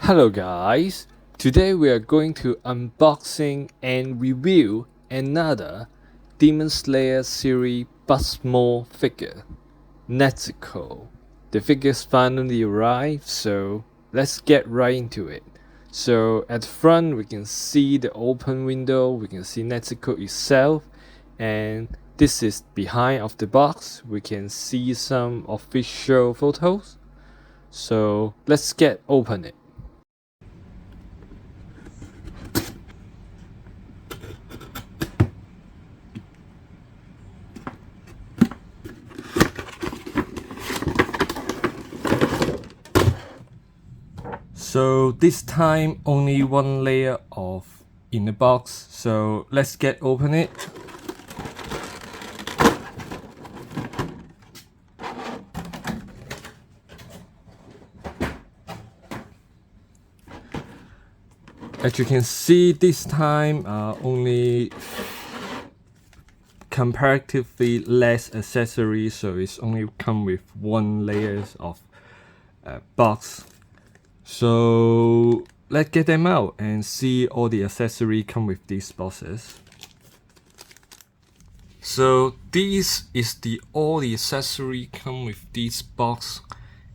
Hello guys, today we are going to unboxing and review another Demon Slayer series BUZZmod figure, Nezuko. The figures finally arrived, so let's get right into it. So at the front we can see the open window, we can see Nezuko itself, and this is behind of the box. We can see some official photos. So let's get open it. So this time only one layer of in the box, so let's get open it. As you can see, this time only comparatively less accessories, so it's only come with one layers of box. So let's get them out and see all the accessories come with these boxes. So this is all the accessory come with this box,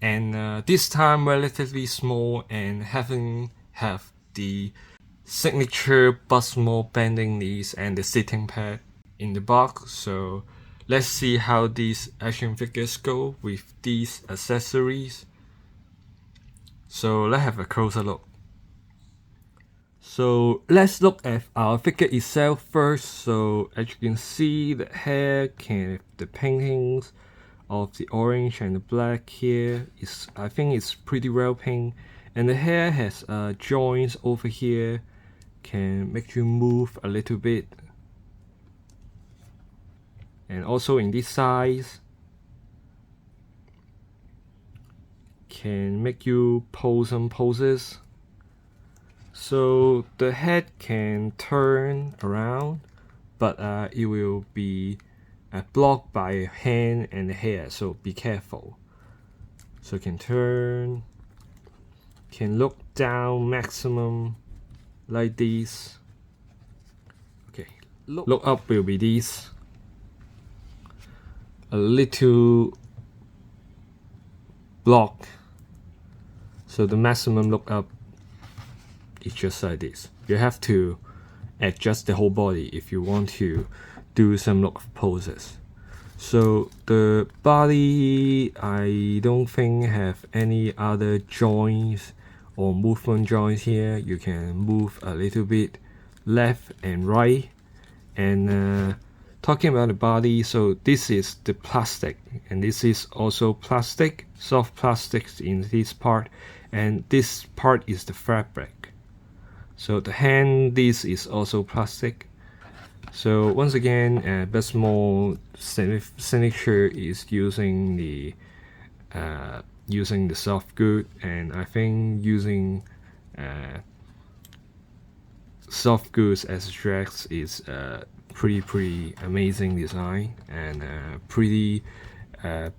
and this time relatively small and have the signature BUZZmod bending knees and the sitting pad in the box. So let's see how these action figures go with these accessories. So let's have a closer look. So let's look at our figure itself first. So as you can see, the hair can the paintings of the orange and the black here is, I think it's pretty well painted, and the hair has joints over here, can make you move a little bit, and also in this size can make you pose some poses. So the head can turn around, but it will be blocked by hand and hair, so be careful. So can turn, can look down maximum like this. Okay, look up will be this. A little block. So the maximum look up is just like this. You have to adjust the whole body if you want to do some look poses. So the body, I don't think have any other joints or movement joints here. You can move a little bit left and right. And talking about the body, so this is the plastic, and this is also plastic, soft plastics in this part, and this part is the fabric. So the hand, this is also plastic. So once again, BUZZmod signature is using the soft good, and I think using soft goods as tracks is pretty amazing design, and pretty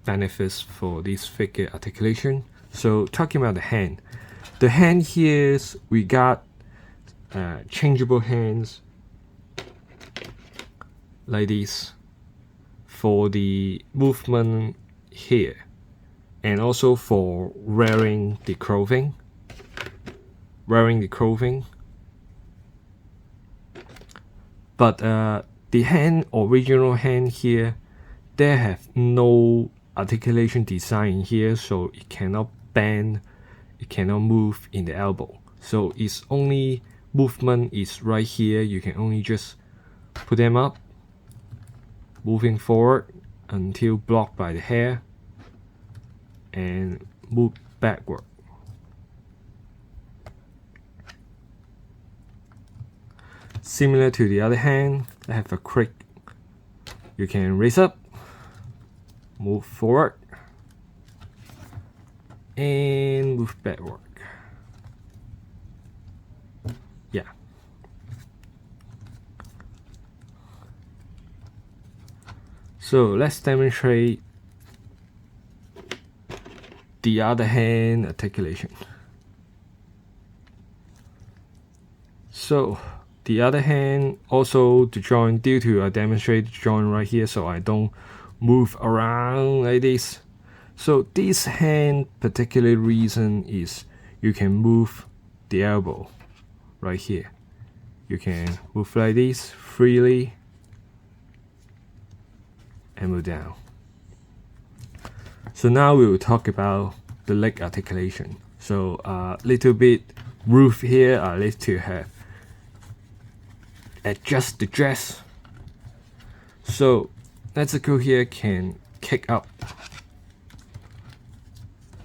benefits for this figure articulation. So talking about the hand here, we got changeable hands like this for the movement here, and also for wearing the clothing. But the original hand here, they have no articulation design here, so it cannot bend, it cannot move in the elbow. So its only movement is right here. You can only just put them up, moving forward until blocked by the hair, and move backward. Similar to the other hand, I have a quick, you can raise up, move forward, and move backward. Yeah. So let's demonstrate the other hand articulation. So the other hand, also the joint, due to I demonstrate the joint right here, so I don't move around like this. So this hand particular reason is you can move the elbow right here. You can move like this freely and move down. So now we will talk about the leg articulation. So a little bit roof here, I need to have adjust the dress. So Nezuko here can kick up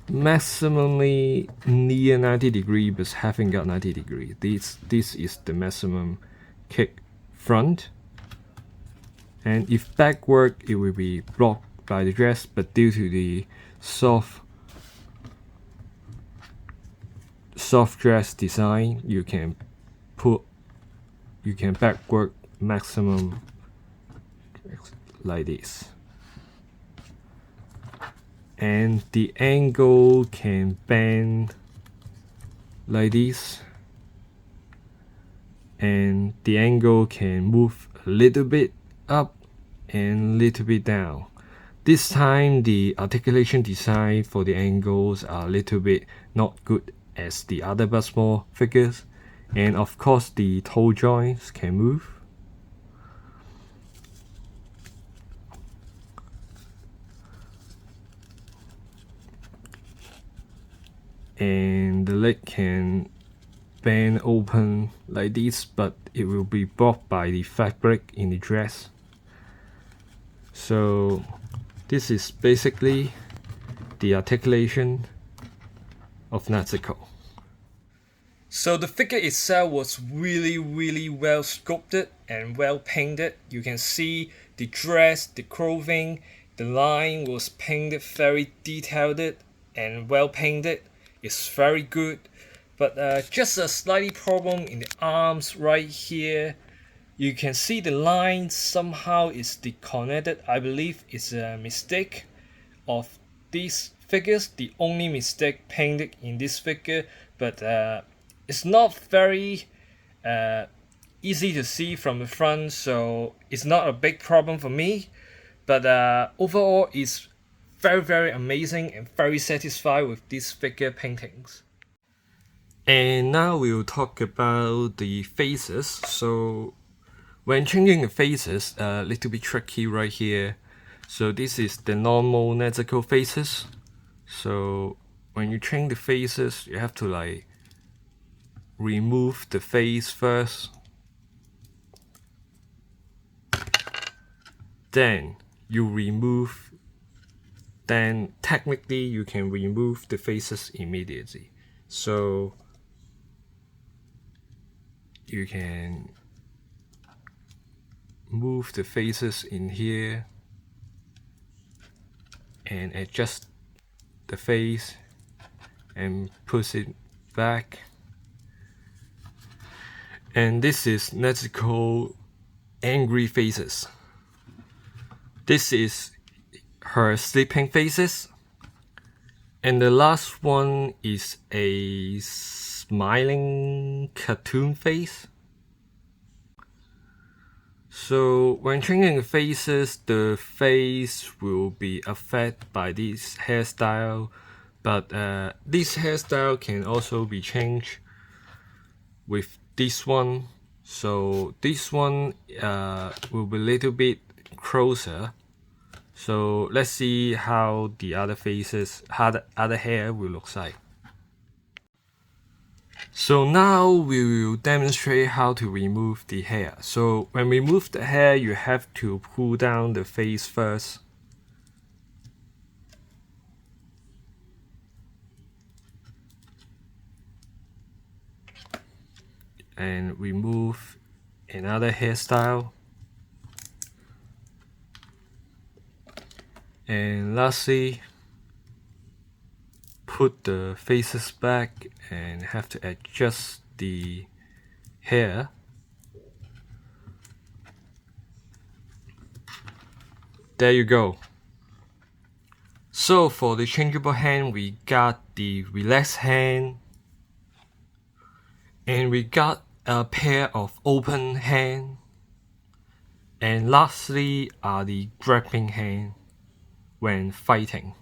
maximally near 90 degree, but haven't got 90 degree. This is the maximum kick front, and if backward it will be blocked by the dress, but due to the soft dress design, you can backward maximum like this. And the angle can bend like this, and the angle can move a little bit up and a little bit down. This time the articulation design for the angles are a little bit not good as the other BUZZmod figures, and of course the toe joints can move. And the leg can bend open like this, but it will be blocked by the fabric in the dress. So this is basically the articulation of Nezuko. So the figure itself was really well sculpted and well painted. You can see the dress, the clothing, the line was painted very detailed and well painted. It's very good, but just a slightly problem in the arms right here. You can see the line somehow is disconnected. I believe it's a mistake of these figures, the only mistake painted in this figure, but it's not very easy to see from the front, so it's not a big problem for me. But overall, it's very amazing and very satisfied with these figure paintings. And now we'll talk about the faces. So when changing the faces, a little bit tricky right here. So this is the normal Nezuko faces. So when you change the faces, you have to like remove the face first, then you remove. Then technically you can remove the faces immediately. So you can move the faces in here and adjust the face and push it back. And this is Nezuko angry faces. This is her sleeping faces, and the last one is a smiling cartoon face. So when changing the faces, the face will be affected by this hairstyle, but this hairstyle can also be changed with this one. So this one will be a little bit closer. So let's see how the other faces, how the other hair will look like. So now we will demonstrate how to remove the hair. So when we remove the hair, you have to pull down the face first. And remove another hairstyle. And lastly, put the faces back and have to adjust the hair. There you go. So for the changeable hand, we got the relaxed hand, and we got a pair of open hand, and lastly are the grabbing hand when fighting.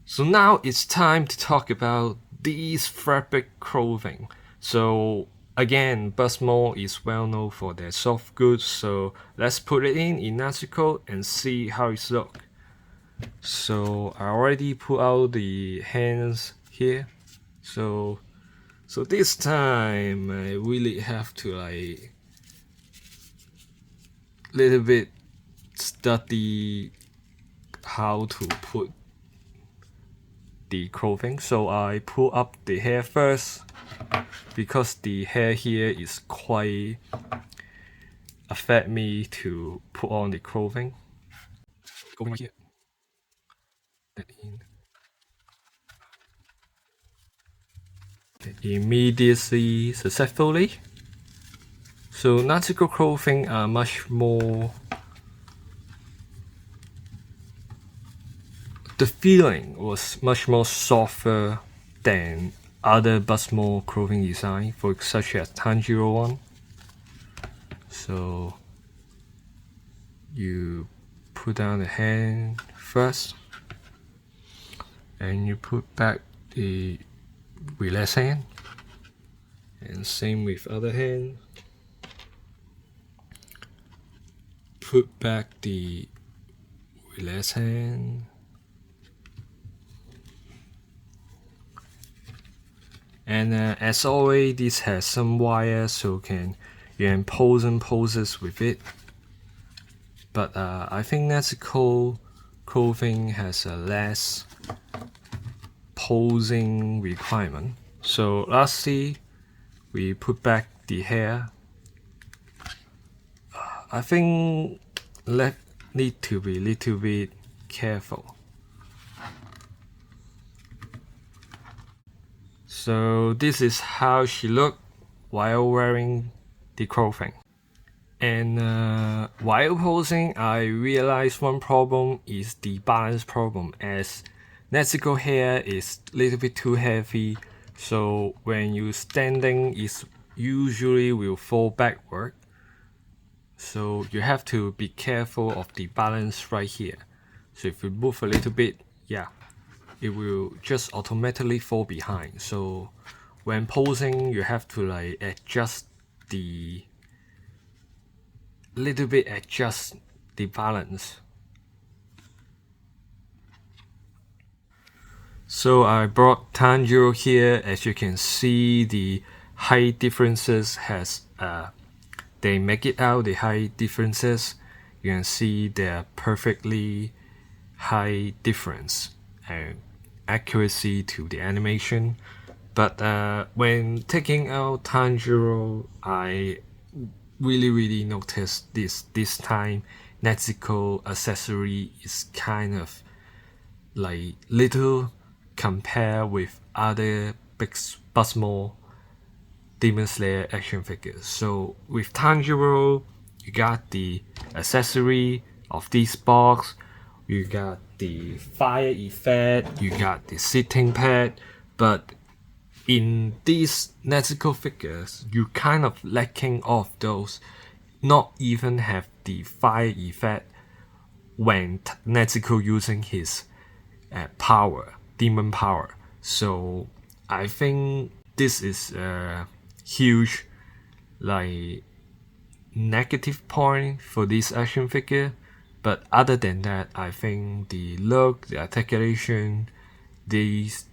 So now it's time to talk about these fabric clothing. So again, BUZZmod is well known for their soft goods, so let's put it in Nezuko and see how it's look. So I already put out the hands here. So this time I really have to like little bit study how to put the clothing. So I pull up the hair first because the hair here is quite affect me to put on the clothing. Going right here. That in. Immediately successfully. So Nezuko clothing are much more. The feeling was much more softer than other BUZZmod clothing design, such as Tanjiro one. So you put down the hand first, and you put back the relaxed hand, and same with other hand. Put back the relaxed hand. And as always, this has some wire, so you can pose and poses with it. But I think Nezuko clothing has a less posing requirement. So lastly, we put back the hair. I think need to be a little bit careful. So this is how she looked while wearing the clothing. And while posing, I realized one problem is the balance problem, as Nezuko hair is a little bit too heavy, so when you standing, it usually will fall backward. So you have to be careful of the balance right here. So if you move a little bit, yeah, it will just automatically fall behind. So when posing, you have to like adjust the balance. So I brought Tanjiro here. As you can see, the height differences has they make it out, the height differences. You can see they're perfectly high difference and accuracy to the animation. But when taking out Tanjiro, I really noticed this time Nezuko accessory is kind of like little compared with other big BUZZmod Demon Slayer action figures. So with Tanjiro, you got the accessory of this box, you got the fire effect, you got the sitting pad, but in these Nezuko figures, you kind of lacking of those, not even have the fire effect when Nezuko using his power, demon power. So I think this is a huge like negative point for this action figure. But other than that, I think the look, the articulation, these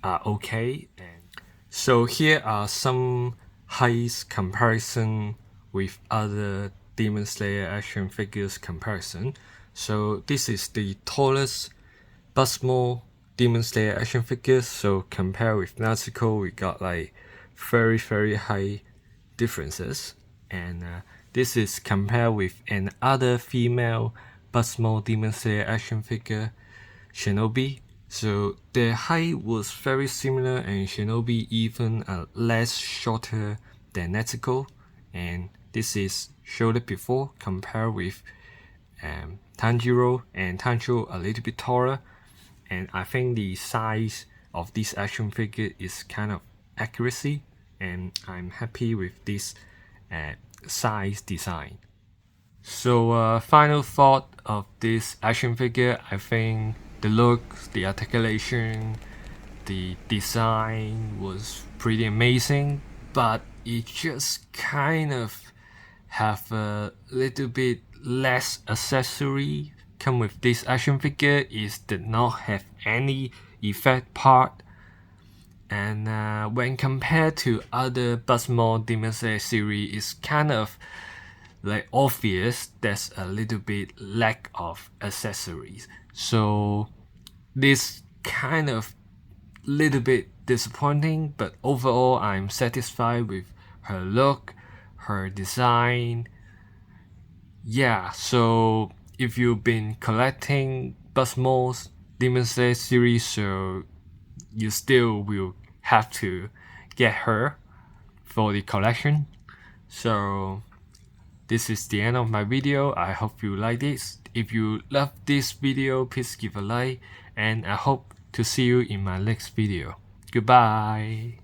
are okay. And so here are some height comparison with other Demon Slayer action figures comparison. So this is the tallest BUZZmod Demon Slayer action figures. So compare with Nezuko, we got like very high differences. And this is compared with another female BUZZmod Demon Slayer action figure, Shinobi. So their height was very similar, and Shinobi even less shorter than Nezuko. And this is showed before, compared with Tanjiro, and Tanjiro a little bit taller. And I think the size of this action figure is kind of accuracy, and I'm happy with this size design. So final thought of this action figure, I think the look, the articulation, the design was pretty amazing, but it just kind of have a little bit less accessory come with this action figure. It did not have any effect part, and when compared to other BUZZmod Demon Slayer series, it's kind of like obvious there's a little bit lack of accessories. So this kind of little bit disappointing, but overall I'm satisfied with her look, her design. Yeah, so if you've been collecting BUZZmod's Demon Slayer series, so you still will have to get her for the collection. So this is the end of my video. I hope you like this. If you love this video, please give a like, and I hope to see you in my next video. Goodbye.